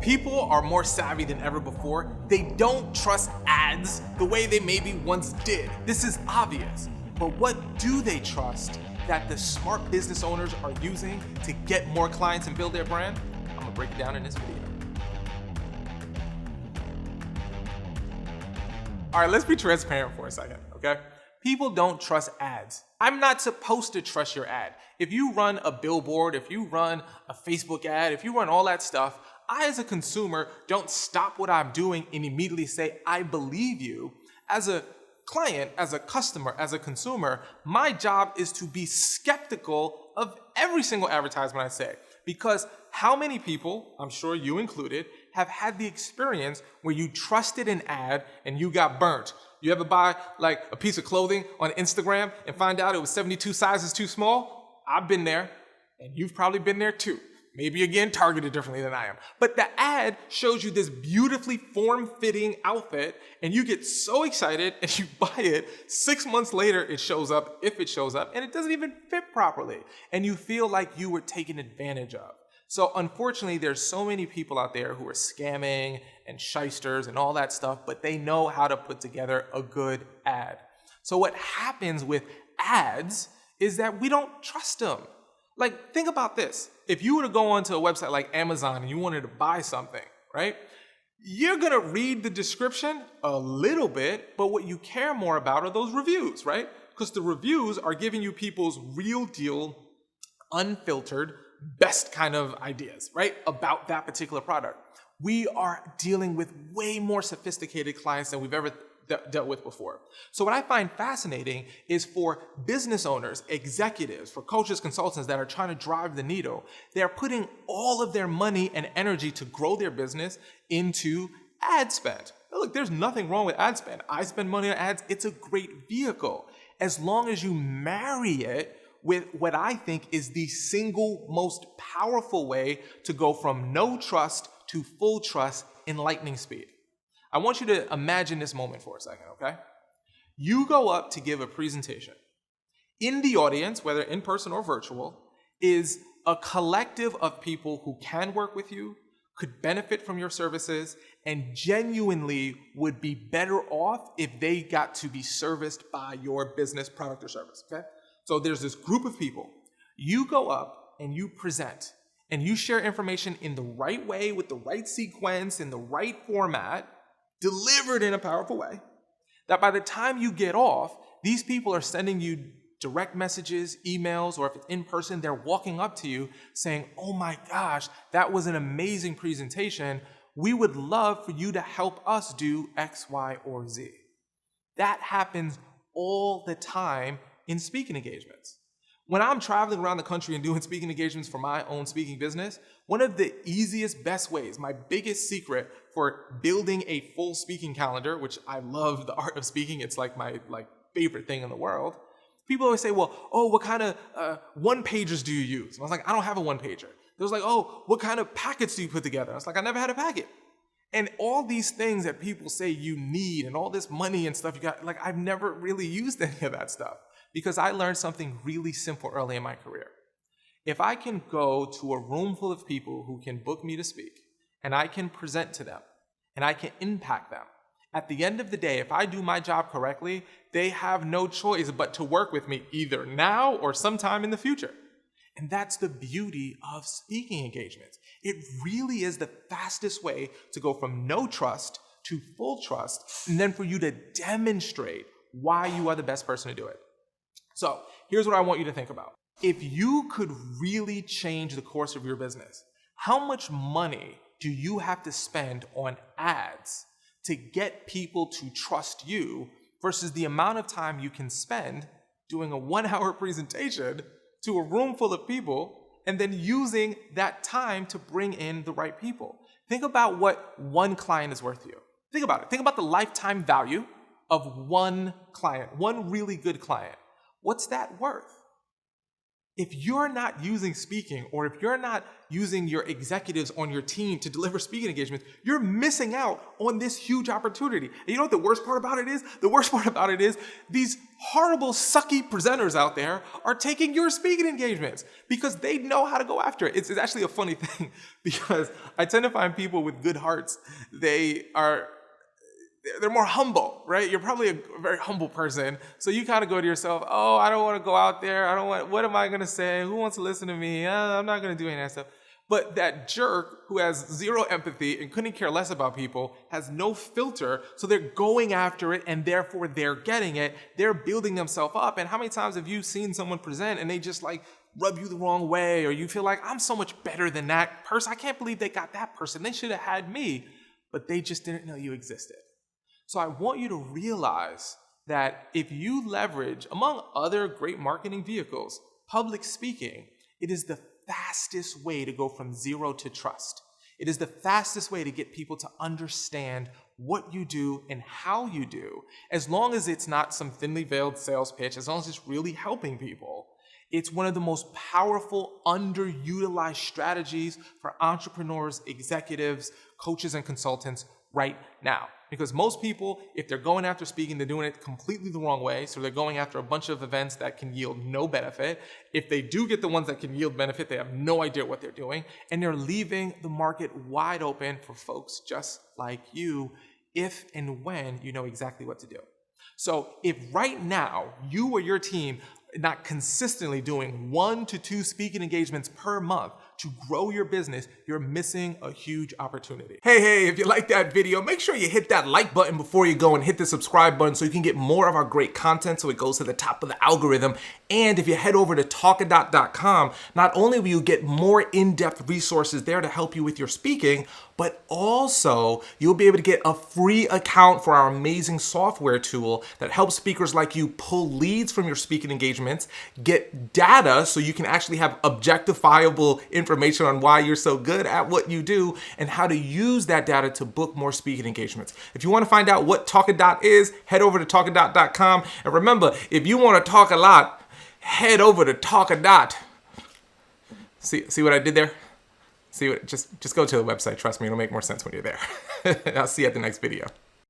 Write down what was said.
People are more savvy than ever before. They don't trust ads the way they maybe once did. This is obvious. But what do they trust that the smart business owners are using to get more clients and build their brand? I'm gonna break it down in this video. All right, let's be transparent for a second, okay? People don't trust ads. I'm not supposed to trust your ad. If you run a billboard, if you run a Facebook ad, if you run all that stuff, I as a consumer don't stop what I'm doing and immediately say, I believe you. As a client, as a customer, as a consumer, my job is to be skeptical of every single advertisement I say. Because how many people, I'm sure you included, have had the experience where you trusted an ad and you got burnt? You ever buy like a piece of clothing on Instagram and find out it was 72 sizes too small? I've been there, and you've probably been there too. Maybe again, targeted differently than I am. But the ad shows you this beautifully form-fitting outfit and you get so excited and you buy it. 6 months later, it shows up, if it shows up, and it doesn't even fit properly. And you feel like you were taken advantage of. So unfortunately, there's so many people out there who are scamming and shysters and all that stuff, but they know how to put together a good ad. So what happens with ads is that we don't trust them. Like, think about this. If you were to go onto a website like Amazon and you wanted to buy something, right? You're gonna read the description a little bit, but what you care more about are those reviews, right? Because the reviews are giving you people's real deal, unfiltered, best kind of ideas, right? About that particular product. We are dealing with way more sophisticated clients than we've ever dealt with before. So what I find fascinating is for business owners, executives, for coaches, consultants that are trying to drive the needle, they're putting all of their money and energy to grow their business into ad spend. Now look, there's nothing wrong with ad spend. I spend money on ads. It's a great vehicle as long as you marry it with what I think is the single most powerful way to go from no trust to full trust in lightning speed. I want you to imagine this moment for a second, okay? You go up to give a presentation. In the audience, whether in person or virtual, is a collective of people who can work with you, could benefit from your services, and genuinely would be better off if they got to be serviced by your business, product, or service, okay? So there's this group of people. You go up and you present, and you share information in the right way, with the right sequence, in the right format, delivered in a powerful way, that by the time you get off, these people are sending you direct messages, emails, or if it's in person, they're walking up to you saying, oh my gosh, that was an amazing presentation. We would love for you to help us do X, Y, or Z. That happens all the time in speaking engagements. When I'm traveling around the country and doing speaking engagements for my own speaking business, one of the easiest, best ways, my biggest secret for building a full speaking calendar, which I love the art of speaking, it's like my favorite thing in the world. People always say, well, oh, what kind of one-pagers do you use? And I was like, I don't have a one-pager. They was like, oh, what kind of packets do you put together? I was like, I never had a packet. And all these things that people say you need and all this money and stuff you got, like I've never really used any of that stuff. Because I learned something really simple early in my career. If I can go to a room full of people who can book me to speak, and I can present to them, and I can impact them, at the end of the day, if I do my job correctly, they have no choice but to work with me either now or sometime in the future. And that's the beauty of speaking engagements. It really is the fastest way to go from no trust to full trust, and then for you to demonstrate why you are the best person to do it. So here's what I want you to think about. If you could really change the course of your business, how much money do you have to spend on ads to get people to trust you versus the amount of time you can spend doing a 1-hour presentation to a room full of people and then using that time to bring in the right people? Think about what one client is worth to you. Think about it. Think about the lifetime value of one client, one really good client. What's that worth? If you're not using speaking, or if you're not using your executives on your team to deliver speaking engagements, you're missing out on this huge opportunity. And you know what the worst part about it is? The worst part about it is these horrible, sucky presenters out there are taking your speaking engagements because they know how to go after it. It's actually a funny thing because I tend to find people with good hearts, they're more humble, right? You're probably a very humble person. So you kind of go to yourself, oh, I don't want to go out there. What am I going to say? Who wants to listen to me? I'm not going to do any of that stuff. But that jerk who has zero empathy and couldn't care less about people has no filter. So they're going after it and therefore they're getting it. They're building themselves up. And how many times have you seen someone present and they just like rub you the wrong way, or you feel like I'm so much better than that person. I can't believe they got that person. They should have had me, but they just didn't know you existed. So I want you to realize that if you leverage, among other great marketing vehicles, public speaking, it is the fastest way to go from zero to trust. It is the fastest way to get people to understand what you do and how you do, as long as it's not some thinly veiled sales pitch, as long as it's really helping people. It's one of the most powerful, underutilized strategies for entrepreneurs, executives, coaches, and consultants right now. Because most people, if they're going after speaking, they're doing it completely the wrong way. So they're going after a bunch of events that can yield no benefit. If they do get the ones that can yield benefit, they have no idea what they're doing. And they're leaving the market wide open for folks just like you, if and when you know exactly what to do. So if right now you or your team are not consistently doing 1 to 2 speaking engagements per month to grow your business, you're missing a huge opportunity. Hey, if you like that video, make sure you hit that like button before you go and hit the subscribe button so you can get more of our great content so it goes to the top of the algorithm. And if you head over to talkadot.com, not only will you get more in-depth resources there to help you with your speaking, but also you'll be able to get a free account for our amazing software tool that helps speakers like you pull leads from your speaking engagements, get data so you can actually have objectifiable information on why you're so good at what you do and how to use that data to book more speaking engagements. If you want to find out what Talkadot is, head over to talkadot.com. And remember, if you want to talk a lot, head over to Talkadot. See what I did there? Just go to the website. Trust me, it'll make more sense when you're there. I'll see you at the next video.